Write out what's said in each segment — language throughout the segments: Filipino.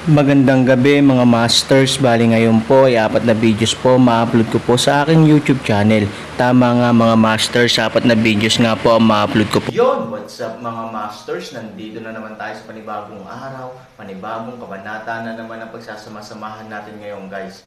Magandang gabi mga masters, bali ngayon po ay 4 na videos po ma-upload ko po sa aking YouTube channel. Tama nga mga masters, 4 na videos nga po ang ma-upload ko po. Yon, what's up mga masters? Nandito na naman tayo sa panibagong araw, panibagong kabanata na naman ang pagsasama-samahan natin ngayon guys.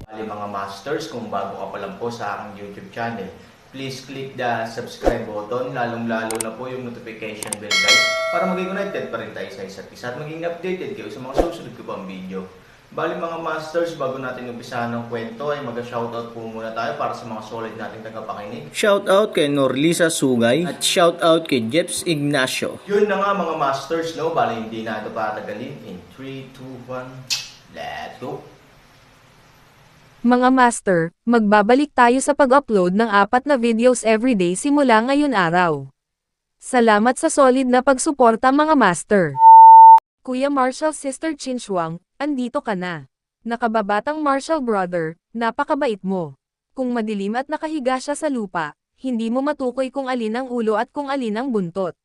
Bali mga masters, kung bago ka pa lang po sa aking YouTube channel, please click the subscribe button, lalong-lalo na po yung notification bell guys, para maging connected pa rin tayo sa isa't isa at maging updated kayo sa mga susunod ko pang video. Bali mga masters, bago natin umpisahan ng kwento ay mag-shoutout po muna tayo para sa mga solid nating tagapakinig. Shoutout kay Norlisa Sugay at shoutout kay Jeps Ignacio. Yun na nga mga masters, no? Bali hindi na ito patagalin. In 3, 2, 1, let's go! Mga master, magbabalik tayo sa pag-upload ng 4 na videos everyday simula ngayon araw. Salamat sa solid na pagsuporta mga master. Kuya Marshall Sister Chinchuang, andito ka na. Nakababatang Marshall brother, napakabait mo. Kung madilim at nakahiga siya sa lupa, hindi mo matukoy kung alin ang ulo at kung alin ang buntot.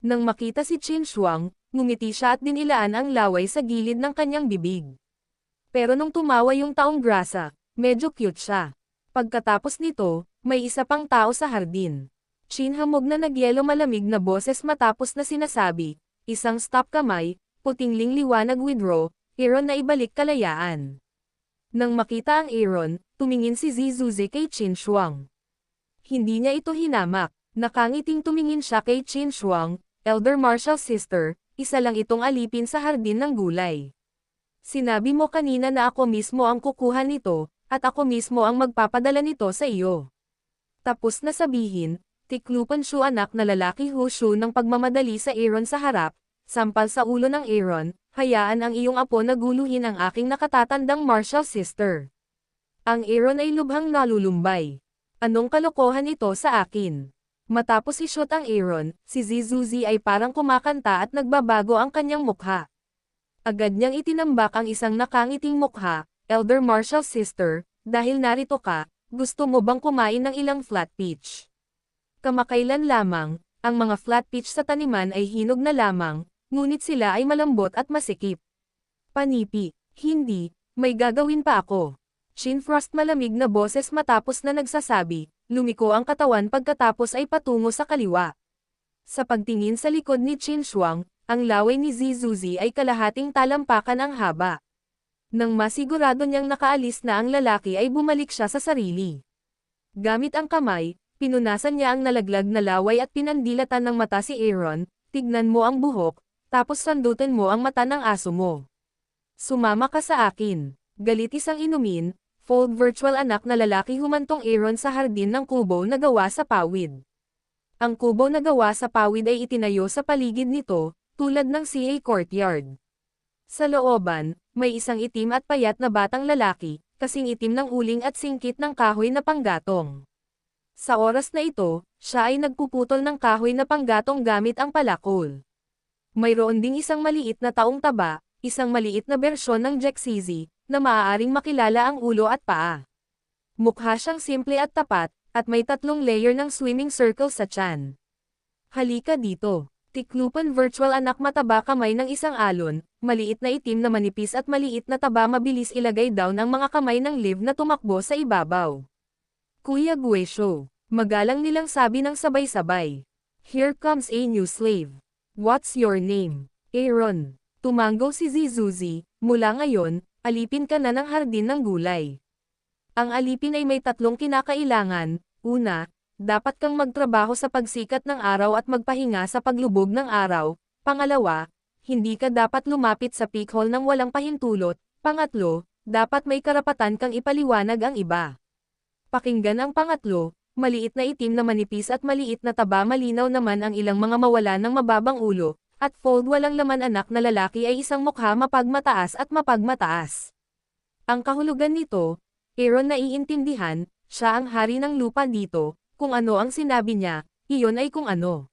Nang makita si Chinchuang, ngumiti siya at dinilaan ang laway sa gilid ng kanyang bibig. Pero nung tumawa yung taong grasa, medyo cute siya. Pagkatapos nito, may isa pang tao sa hardin. Chinhamog na nagyelo malamig na boses matapos na sinasabi, isang stop kamay, putingling liwanag withdraw, Aaron na ibalik kalayaan. Nang makita ang Aaron, tumingin si Zizuzi kay Chinchuang. Hindi niya ito hinamak, nakangiting tumingin siya kay Chinchuang, Elder Marshall Sister, isa lang itong alipin sa hardin ng gulay. Sinabi mo kanina na ako mismo ang kukuha nito, at ako mismo ang magpapadala nito sa iyo. Tapos na sabihin, tiklupan siya anak na lalaki Hushu ng pagmamadali sa Aaron sa harap, sampal sa ulo ng Aaron, hayaan ang iyong apo na guluhin ang aking nakatatandang Marshall Sister. Ang Aaron ay lubhang nalulumbay. Anong kalokohan ito sa akin? Matapos i-shoot ang Aaron, si Zizuzi ay parang kumakanta at nagbabago ang kanyang mukha. Agad niyang itinambak ang isang nakangiting mukha, Elder Marshall Sister, dahil narito ka, gusto mo bang kumain ng ilang flat peach? Kamakailan lamang, ang mga flat peach sa taniman ay hinog na lamang, ngunit sila ay malambot at masikip. Panipi, hindi, may gagawin pa ako. Chinfrost malamig na boses matapos na nagsasabi, lumiko ang katawan pagkatapos ay patungo sa kaliwa. Sa pagtingin sa likod ni Chinchuang, ang laway ni Zizuzi ay kalahating talampakan ang haba. Nang masigurado niyang nakaalis na ang lalaki ay bumalik siya sa sarili. Gamit ang kamay, pinunasan niya ang nalaglag na laway at pinandilatan ng mata si Aaron, tignan mo ang buhok, tapos sandutin mo ang mata ng aso mo. Sumama ka sa akin. Galit isang inumin, fold virtual anak na lalaki humantong Aaron sa hardin ng kubo na gawa sa pawid. Ang kubo na gawa sa pawid ay itinayo sa paligid nito, tulad ng CA courtyard. Sa looban, may isang itim at payat na batang lalaki, kasing itim ng uling at singkit ng kahoy na panggatong. Sa oras na ito, siya ay nagpuputol ng kahoy na panggatong gamit ang palakol. Mayroon ding isang maliit na taong taba, isang maliit na bersyon ng Jexizi, na maaaring makilala ang ulo at paa. Mukha siyang simple at tapat, at may 3 layer ng swimming circle sa tiyan. Halika dito. Tiklupan virtual anak mataba kamay ng isang alon, maliit na itim na manipis at maliit na taba mabilis ilagay down ang mga kamay ng Liv na tumakbo sa ibabaw. Kuya Guesho, magalang nilang sabi ng sabay-sabay. Here comes a new slave. What's your name? Aaron. Tumango si Zizuzi, mula ngayon, alipin ka na ng hardin ng gulay. Ang alipin ay may 3 kinakailangan, una, dapat kang magtrabaho sa pagsikat ng araw at magpahinga sa paglubog ng araw. Pangalawa, hindi ka dapat lumapit sa peak hole ng walang pahintulot. Pangatlo, dapat may karapatan kang ipaliwanag ang iba. Pakinggan ang pangatlo, maliit na itim na manipis at maliit na taba malinaw naman ang ilang mga mawala ng mababang ulo, at fold walang laman anak na lalaki ay isang mukha mapagmataas at mapagmataas. Ang kahulugan nito, Aaron naiintindihan, siya ang hari ng lupa dito. Kung ano ang sinabi niya, iyon ay kung ano.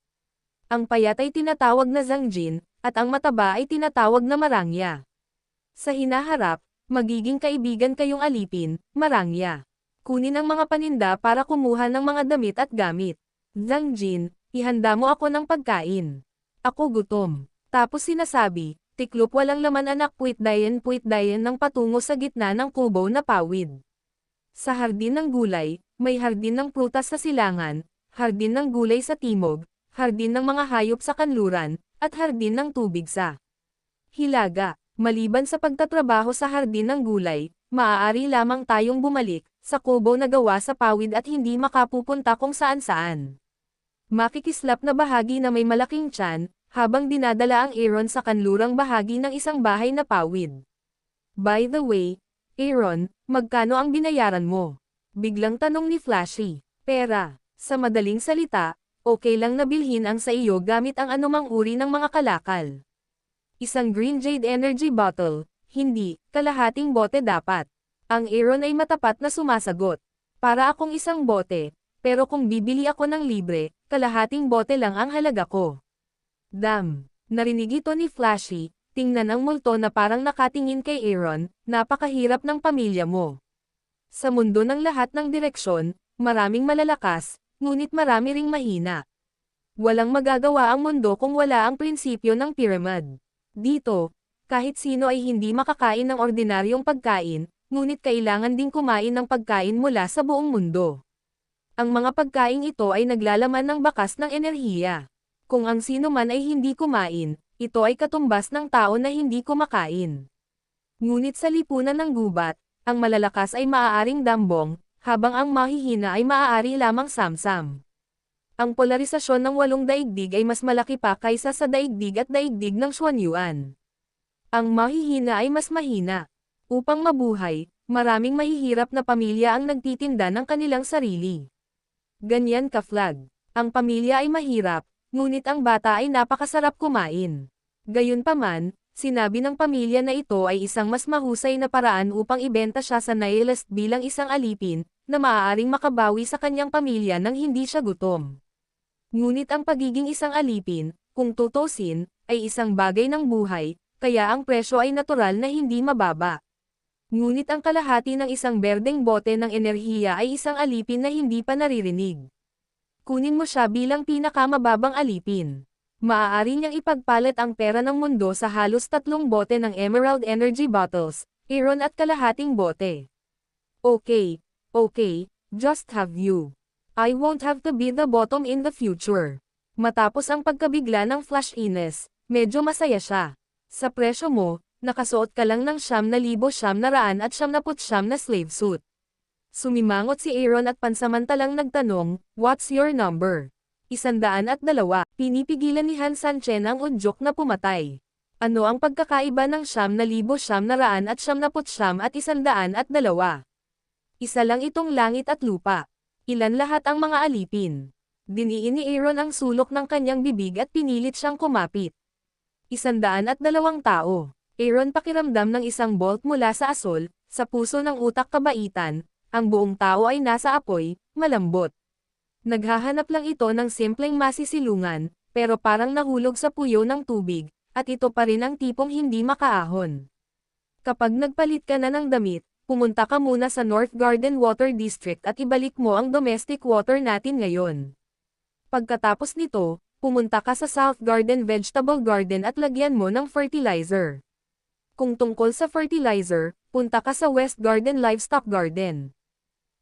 Ang payat ay tinatawag na Zangjin, at ang mataba ay tinatawag na Marangya. Sa hinaharap, magiging kaibigan kayong alipin, Marangya. Kunin ang mga paninda para kumuha ng mga damit at gamit. Zhang Jin, ihanda mo ako ng pagkain. Ako gutom. Tapos sinasabi, tiklop walang laman anak puwit dayan ng patungo sa gitna ng kubo na pawid. Sa hardin ng gulay, may hardin ng prutas sa silangan, hardin ng gulay sa timog, hardin ng mga hayop sa kanluran, at hardin ng tubig sa hilaga. Maliban sa pagtatrabaho sa hardin ng gulay, maaari lamang tayong bumalik sa kubo na gawa sa pawid at hindi makapupunta kung saan-saan. Makikislap na bahagi na may malaking tiyan, habang dinadala ang Aaron sa kanlurang bahagi ng isang bahay na pawid. By the way, Aaron, magkano ang binayaran mo? Biglang tanong ni Flashy. Pera. Sa madaling salita, okay lang na bilhin ang sa iyo gamit ang anumang uri ng mga kalakal. Isang Green Jade Energy Bottle, hindi, kalahating bote dapat. Ang Aaron ay matapat na sumasagot. Para akong isang bote, pero kung bibili ako ng libre, kalahating bote lang ang halaga ko. Damn. Narinig ito ni Flashy, tingnan ang multo na parang nakatingin kay Aaron, napakahirap ng pamilya mo. Sa mundo ng lahat ng direksyon, maraming malalakas, ngunit marami ring mahina. Walang magagawa ang mundo kung wala ang prinsipyo ng pyramid. Dito, kahit sino ay hindi makakain ng ordinaryong pagkain, ngunit kailangan ding kumain ng pagkain mula sa buong mundo. Ang mga pagkain ito ay naglalaman ng bakas ng enerhiya. Kung ang sino man ay hindi kumain, ito ay katumbas ng tao na hindi kumakain. Ngunit sa lipunan ng gubat, ang malalakas ay maaaring dambong, habang ang mahihina ay maaari lamang samsam. Ang polarisasyon ng 8 daigdig ay mas malaki pa kaysa sa daigdig at daigdig ng Xuanyuan. Ang mahihina ay mas mahina. Upang mabuhay, maraming mahihirap na pamilya ang nagtitinda ng kanilang sarili. Ganyan ka Flag. Ang pamilya ay mahirap, ngunit ang bata ay napakasarap kumain. Gayunpaman, sinabi ng pamilya na ito ay isang mas mahusay na paraan upang ibenta siya sa nihilist bilang isang alipin, na maaaring makabawi sa kanyang pamilya nang hindi siya gutom. Ngunit ang pagiging isang alipin, kung tutusin, ay isang bagay ng buhay, kaya ang presyo ay natural na hindi mababa. Ngunit ang kalahati ng isang berdeng bote ng enerhiya ay isang alipin na hindi pa naririnig. Kunin mo siya bilang pinakamababang alipin. Maaari niyang ipagpalit ang pera ng mundo sa halos 3 bote ng Emerald Energy Bottles, Aaron at kalahating bote. Okay, just have you. I won't have to be the bottom in the future. Matapos ang pagkabigla ng flashiness, medyo masaya siya. Sa presyo mo, nakasuot ka lang ng 9,999 na slave suit. Sumimangot si Aaron at pansamantalang nagtanong, "What's your number?" 102. Pinipigilan ni Han Sanchen ang udyok na pumatay. Ano ang pagkakaiba ng 9,999 at 102? Isa lang itong langit at lupa. Ilan lahat ang mga alipin. Diniin ni Aaron ang sulok ng kanyang bibig at pinilit siyang kumapit. 102 tao. Aaron pakiramdam ng isang bolt mula sa asol, sa puso ng utak kabaitan, ang buong tao ay nasa apoy, malambot. Naghahanap lang ito ng simpleng masisilungan, pero parang nahulog sa puyo ng tubig, at ito pa rin ang tipong hindi makaahon. Kapag nagpalit ka na ng damit, pumunta ka muna sa North Garden Water District at ibalik mo ang domestic water natin ngayon. Pagkatapos nito, pumunta ka sa South Garden Vegetable Garden at lagyan mo ng fertilizer. Kung tungkol sa fertilizer, punta ka sa West Garden Livestock Garden.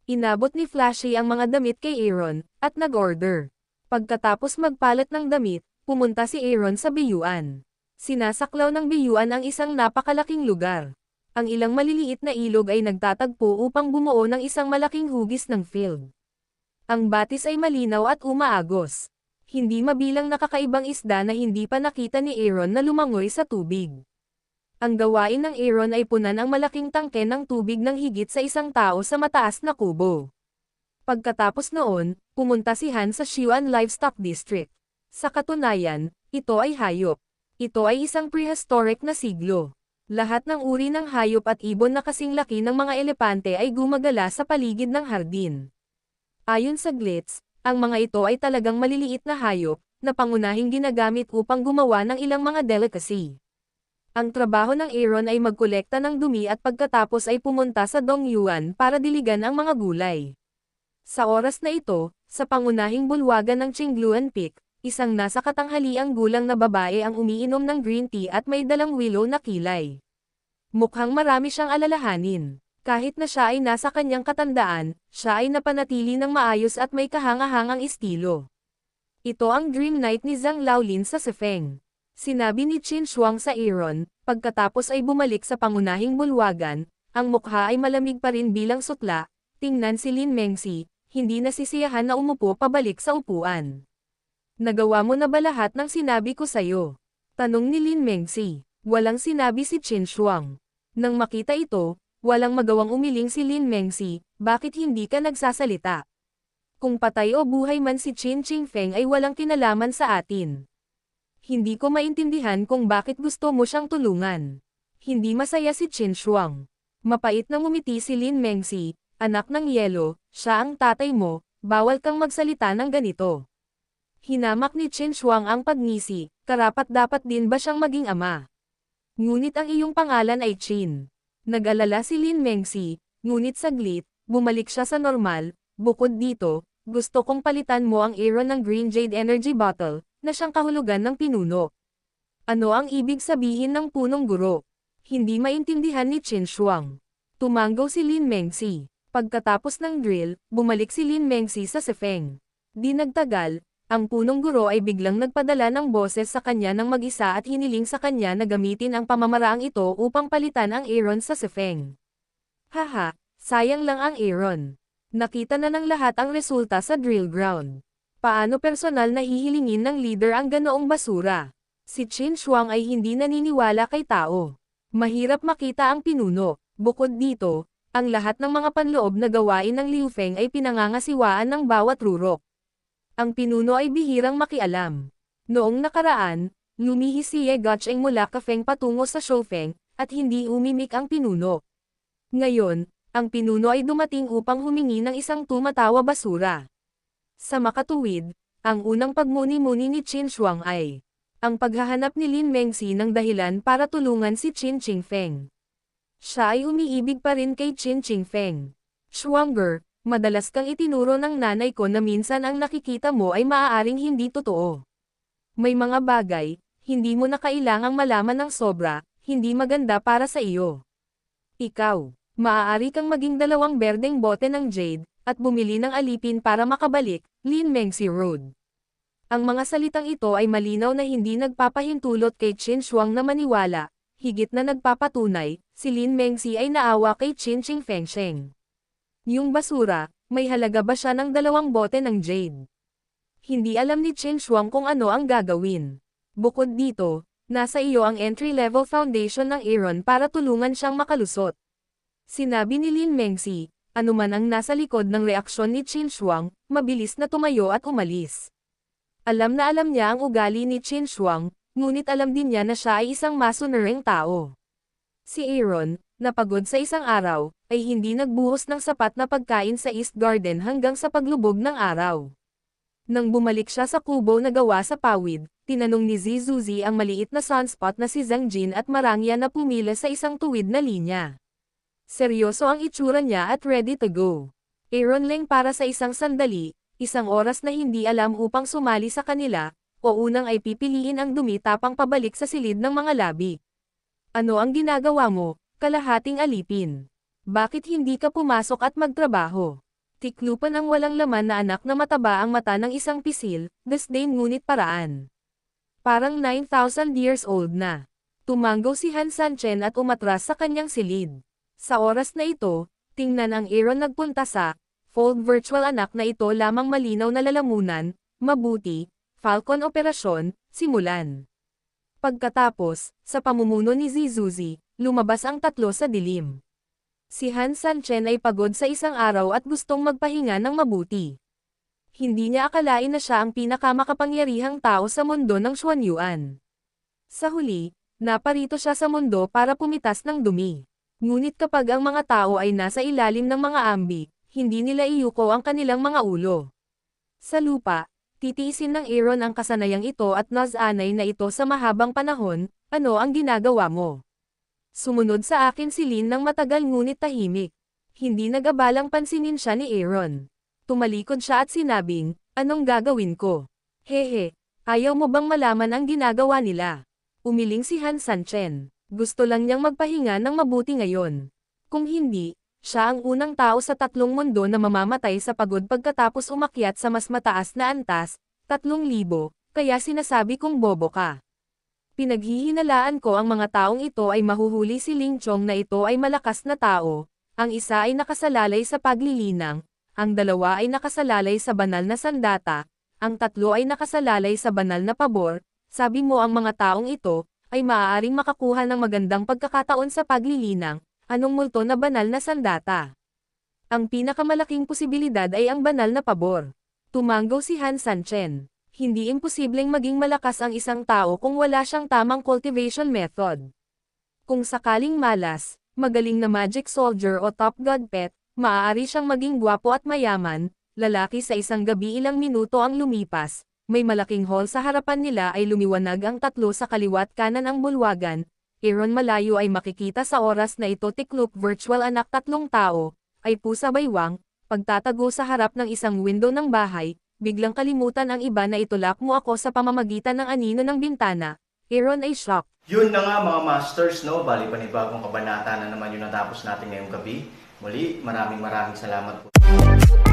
Inabot ni Flashy ang mga damit kay Aaron, at nag-order. Pagkatapos magpalit ng damit, pumunta si Aaron sa biyuan. Sinasaklaw ng biyuan ang isang napakalaking lugar. Ang ilang maliliit na ilog ay nagtatagpo upang bumuo ng isang malaking hugis ng field. Ang batis ay malinaw at umaagos. Hindi mabilang nakakaibang isda na hindi pa nakita ni Aaron na lumangoy sa tubig. Ang gawain ng Aaron ay punan ang malaking tangke ng tubig ng higit sa isang tao sa mataas na kubo. Pagkatapos noon, pumunta si Han sa Xiuan Livestock District. Sa katunayan, ito ay hayop. Ito ay isang prehistoric na siglo. Lahat ng uri ng hayop at ibon na kasing laki ng mga elepante ay gumagala sa paligid ng hardin. Ayon sa Glitz, ang mga ito ay talagang maliliit na hayop, na pangunahing ginagamit upang gumawa ng ilang mga delicacy. Ang trabaho ng Aaron ay magkolekta ng dumi at pagkatapos ay pumunta sa Dongyuan para diligan ang mga gulay. Sa oras na ito, Sa pangunahing bulwagan ng Chingluan Peak, isang nasa katanghaliang gulang na babae ang umiinom ng green tea at may dalang willow na kilay. Mukhang marami siyang alalahanin. Kahit na siya ay nasa kanyang katandaan, siya ay napanatili ng maayos at may kahanga-hangang estilo. Ito ang dream night ni Zhang Laolin sa Sefeng. Sinabi ni Qin Shuang sa Aaron, pagkatapos ay bumalik sa pangunahing bulwagan, ang mukha ay malamig pa rin bilang sutla. Tingnan si Lin Mengxi, hindi nasisiyahan na umupo pabalik sa upuan. Nagawa mo na ba lahat ng sinabi ko sa'yo? Tanong ni Lin Mengxi. Walang sinabi si Qin Shuang. Nang makita ito, walang magawang umiling si Lin Mengxi, bakit hindi ka nagsasalita? Kung patay o buhay man si Qin Qingfeng ay walang kinalaman sa atin. Hindi ko maintindihan kung bakit gusto mo siyang tulungan. Hindi masaya si Qin Shuang. Mapait na ngumiti si Lin Mengxi, anak ng yelo, siya ang tatay mo, bawal kang magsalita ng ganito. Hinamak ni Qin Shuang ang pagngisi, karapat-dapat din ba siyang maging ama? Ngunit ang iyong pangalan ay Qin. Nag-alala si Lin Mengxi, ngunit saglit, bumalik siya sa normal. Bukod dito, gusto kong palitan mo ang Aaron ng Green Jade Energy Bottle, na siyang kahulugan ng pinuno. Ano ang ibig sabihin ng punong guro? Hindi maintindihan ni Qin Shuang. Tumanggaw si Lin Mengxi. Pagkatapos ng drill, bumalik si Lin Mengxi sa Sefeng. Di nagtagal, ang punong guro ay biglang nagpadala ng boses sa kanya ng mag-isa at hiniling sa kanya na gamitin ang pamamaraang ito upang palitan ang Aaron sa Sefeng. Haha, sayang lang ang Aaron. Nakita na ng lahat ang resulta sa drill ground. Paano personal na hihilingin ng leader ang ganoong basura? Si Qin Shuang ay hindi naniniwala kay tao. Mahirap makita ang pinuno. Bukod dito, ang lahat ng mga panloob na gawain ng Liu Feng ay pinangangasiwaan ng bawat rurok. Ang pinuno ay bihirang makialam. Noong nakaraan, lumihis si Ye Gotcheng mula ka Feng patungo sa Shoufeng, at hindi umimik ang pinuno. Ngayon, ang pinuno ay dumating upang humingi ng isang tumatawa basura. Sa makatuwid, ang unang pagmuni-muni ni Qin Shuang ay ang paghahanap ni Lin Mengxi ng dahilan para tulungan si Qin Qingfeng. Siya ay umiibig pa rin kay Qin Qingfeng. Shuangger, madalas kang itinuro ng nanay ko na minsan ang nakikita mo ay maaaring hindi totoo. May mga bagay, hindi mo na kailangang malaman ng sobra, hindi maganda para sa iyo. Ikaw, maaari kang maging 2 berdeng bote ng jade, at bumili ng alipin para makabalik, Lin Mengxi Road. Ang mga salitang ito ay malinaw na hindi nagpapahintulot kay Qin Shuang na maniwala, higit na nagpapatunay, si Lin Mengxi ay naawa kay Qin Qingfeng. Yung basura, may halaga ba siya ng 2 bote ng jade? Hindi alam ni Qin Shuang kung ano ang gagawin. Bukod dito, nasa iyo ang entry-level foundation ng Aaron para tulungan siyang makalusot. Sinabi ni Lin Mengxi, anuman ang nasa likod ng reaksyon ni Qin Shuang, mabilis na tumayo at umalis. Alam na alam niya ang ugali ni Qin Shuang, ngunit alam din niya na siya ay isang masunuring tao. Si Aaron, napagod sa isang araw, ay hindi nagbuhos ng sapat na pagkain sa East Garden hanggang sa paglubog ng araw. Nang bumalik siya sa kubo na gawa sa pawid, tinanong ni Zizuzi ang maliit na sunspot na si Zhang Jin at marangya na pumila sa isang tuwid na linya. Seryoso ang itsura niya at ready to go. Aaron lang para sa isang sandali, isang oras na hindi alam upang sumali sa kanila, o unang ay pipiliin ang dumi tapang pabalik sa silid ng mga labi. Ano ang ginagawa mo, kalahating alipin? Bakit hindi ka pumasok at magtrabaho? Tiklupan ang walang laman na anak na mataba ang mata ng isang pisil, disdain ngunit paraan. Parang 9,000 years old na. Tumanggaw si Han Sanchen at umatras sa kanyang silid. Sa oras na ito, tingnan ang Aaron nagpunta sa Fold Virtual anak na ito lamang malinaw na lalamunan, mabuti, Falcon Operasyon, simulan. Pagkatapos, sa pamumuno ni Zizuzi, lumabas ang 3 sa dilim. Si Han Sanchen ay pagod sa isang araw at gustong magpahinga ng mabuti. Hindi niya akalain na siya ang pinakamakapangyarihang tao sa mundo ng Xuanyuan. Sa huli, naparito siya sa mundo para pumitas ng dumi. Ngunit kapag ang mga tao ay nasa ilalim ng mga ambi, hindi nila iyuko ang kanilang mga ulo. Sa lupa, titiisin ng Aaron ang kasanayang ito at nasanay na ito sa mahabang panahon, ano ang ginagawa mo? Sumunod sa akin si Lin ng matagal ngunit tahimik. Hindi nag-abalang pansinin siya ni Aaron. Tumalikod siya at sinabing, anong gagawin ko? Hehe, ayaw mo bang malaman ang ginagawa nila? Umiling si Han Sanchen. Gusto lang niyang magpahinga ng mabuti ngayon. Kung hindi, siya ang unang tao sa 3 mundo na mamamatay sa pagod pagkatapos umakyat sa mas mataas na antas, 3,000, kaya sinasabi kong bobo ka. Pinaghihinalaan ko ang mga taong ito ay mahuhuli si Ling Chong na ito ay malakas na tao, ang isa ay nakasalalay sa paglilinang, ang dalawa ay nakasalalay sa banal na sandata, ang 3 ay nakasalalay sa banal na pabor. Sabi mo ang mga taong ito ay maaaring makakuha ng magandang pagkakataon sa paglilinang, anong multo na banal na sandata? Ang pinakamalaking posibilidad ay ang banal na pabor. Tumanggaw si Han Sanchen. Hindi imposibleng maging malakas ang isang tao kung wala siyang tamang cultivation method. Kung sakaling malas, magaling na magic soldier o top god pet, maaari siyang maging gwapo at mayaman, lalaki sa isang gabi ilang minuto ang lumipas, may malaking hall sa harapan nila ay lumiwanag ang 3 sa kaliwat kanan ang bulwagan, Aaron malayo ay makikita sa oras na ito tiklop virtual anak 3 tao, ay pusa baywang, pagtatago sa harap ng isang window ng bahay, biglang kalimutan ang iba na itulak mo ako sa pamamagitan ng anino ng bintana, Aaron ay shocked. Yun na nga mga masters, no? Bali panibagong kabanata na naman yung natapos natin ngayong gabi. Muli, maraming salamat po.